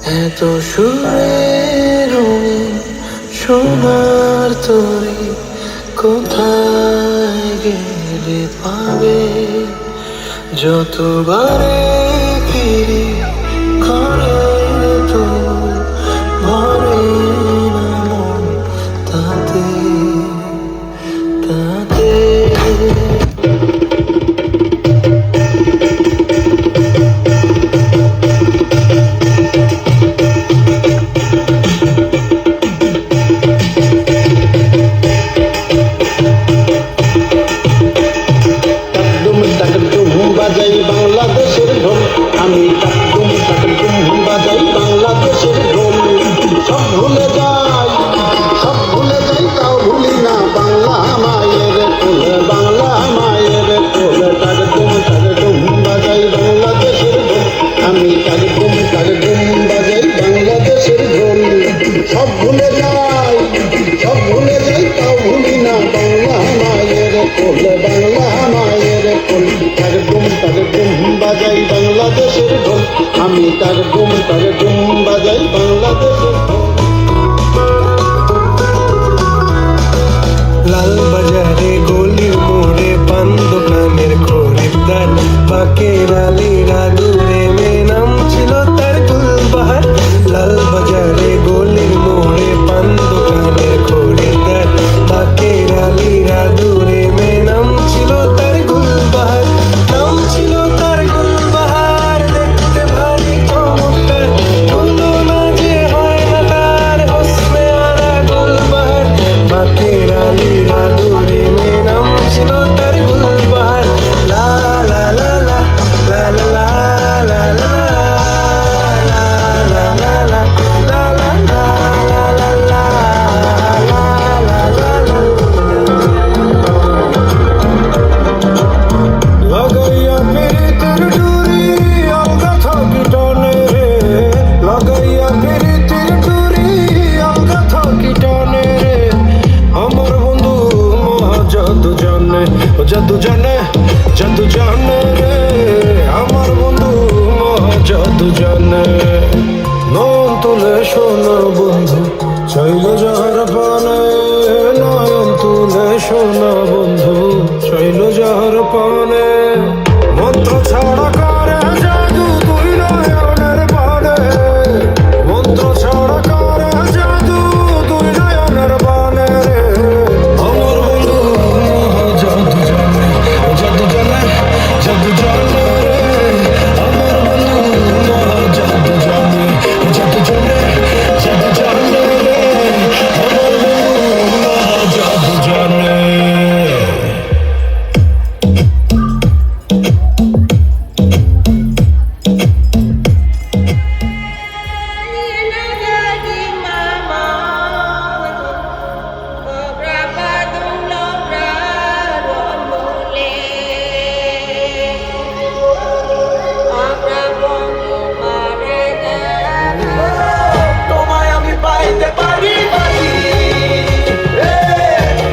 এত সুরের রঙিন সোনার তরি কোথায় গেলে পাবে? যতবারে ফিরি ঘরে তো ভরে না মন তাতে তাতে। বাজাই বাংলাদেশের ঢোল, আমি টাকডুম টাকডুম বাজাই বাংলাদেশের ঢোল। সব ভুলে যাই, সব ভুলে যাই, তাও ভুলি না বাংলা মায়ের কোল, বাংলা মায়ের কোল। টাকডুম টাকডুম বাজাই বাংলাদেশের ঢোল, আমি টাকডুম টাকডুম বাজাই বাংলাদেশের ঢোল। সব ভুলে যাই, সব ভুলে যাই, তাও ভুলি না বাংলা মায়ের কোল, বাংলা মায়ের কোল। টাকডুম টাকডুম বাজাই বাংলাদেশের ঢোল, আমি টাকডুম টাকডুম বাজাই বাংলাদেশের ঢোল। লাল বাজারে গলির মোড়ে পান দোকানের খরিদ্দার, বাকের আলীরা দূরে মেয়ে নাম ছিল তার গুলবাহার। লাল বাজারে গলির মোড়ে পান দোকানের খরিদ্দার, বাকের আলীরা দূরে মেয়ে নাম ছিল তার গুলবাহার। নাম ছিল তার গুলবাহার, দেখতে ভারী চমৎকার, তুলনা যে হয় না তার হোসনে আরা গুলবাহার। বাকের আলীরা দূরে মেয়ে নাম ছিল তার গুলবাহার। লা লা লা লা লা লা লা লা লাগাইয়া পিরিতের ডুরি আলগা থাকি টানে, লাগাইয়া পিরিতের ডুরি আলগা থাকি টানে। আমার বন্ধু মহা জাদু জানে, ও জাদু জানে, জাদু জানে রে। আমার বন্ধু মহা জাদু জানে। নয়ন তুলে শোনা বন্ধু চাইল যাহার পানে, নয়ন তুলে শোনা বন্ধু চাইল যাহার পানে। মন্ত্র ছাড়া করে জাদু তুই নয়নের পানে, মন্ত্র ছাড়া করে জাদু তুই নয়নের পানে রে। আমার বন্ধু মহা জাদু জানে, জাদু জানে, জাদু জানে রে। আমার বন্ধু মহা জাদু জানে, জাদু জানে, জাদু জানে রে। আমার বন্ধু মহা জাদু জানে। তোমায় আমি পাইতে পারি বাজি,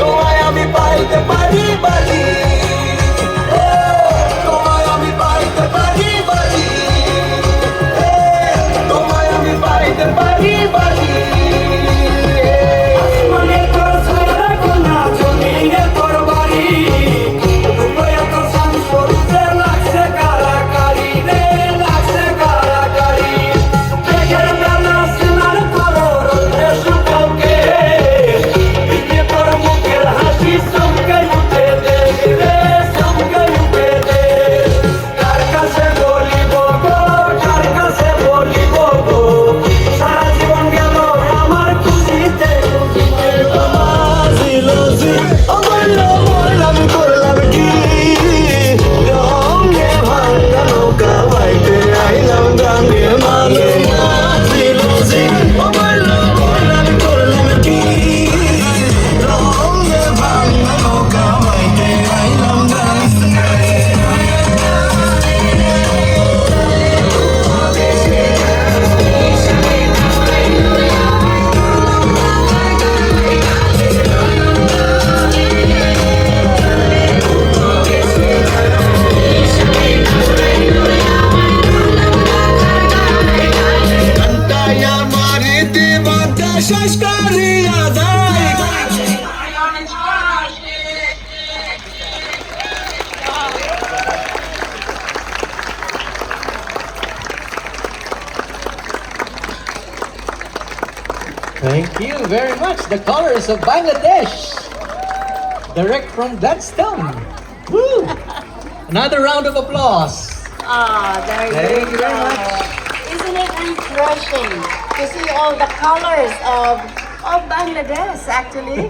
তোমায় আমি পাইতে পারি বাজি, তোমায় আমি পাইতে পারি বাজি, তোমায় আমি পাইতে পারি বাজি। আসমানে তোর ছায়া কোনা জমিনে তোর বাড়ি, রূপে তোর সংস্পর্শে লাগছে কারাকারি রে, লাগছে কারাকারি। দেখের বেলা স্নান করো রোদে শুকাওকে, দিকে তোর মুখের হাসি চমকে উঠে দে। Thank you very much. The colors of Bangladesh. Direct from Gladstone. Woo! Another round of applause. There Thank you very go. much. Isn't it refreshing to see all the colors of Bangladesh actually?